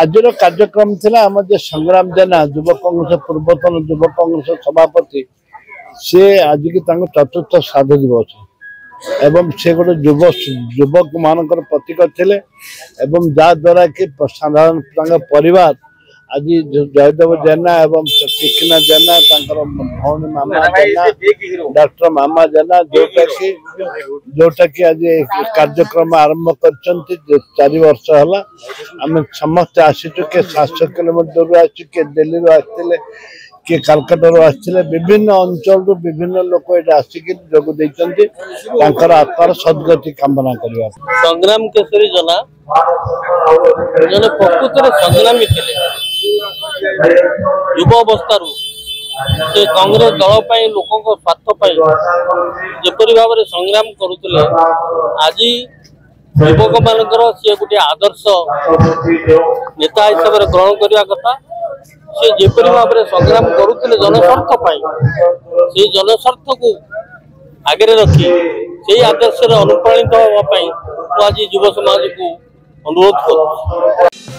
आज कार्यक्रम थिला आम जो संग्राम जेना युवा कांग्रेस पूर्वतन युवा कांग्रेस सभापति सी आज की चतुर्थ श्राद्ध दिवस एवं से गोटे युवक मानकर प्रतीक थे जहाद्वारा कि साधारण परिवार आज जयदेव जेना एवं टिकना जेना भौणी मामा जेना डॉक्टर मामा जेना जोटा कि आज कार्यक्रम आरंभ कर 4 वर्ष है आम समस्त आसीचु किए 700 किलोमीटर आसु किए दिल्ली आसते किए कलकाता आसते विभिन्न अंचल विभिन्न लोक ये आसिक जोग देते आत्मार सद्गति कामना करने संग्राम केशरी जना जन प्रकृत संग्रामी थे युव अवस्था से कांग्रेस दल लोकों स्वार्थ जपरी भाव में संग्राम करुले आज युवक मानकर सी गोटे आदर्श नेता हिसाब से ग्रहण करने कथा सी जपरी भाव में संग्राम करुले जनस्वार्थ से जनस्वार्थ को आगे रखी से आदर्श अनुप्राणित होगापी आज युव समाज को अनुरोध कर।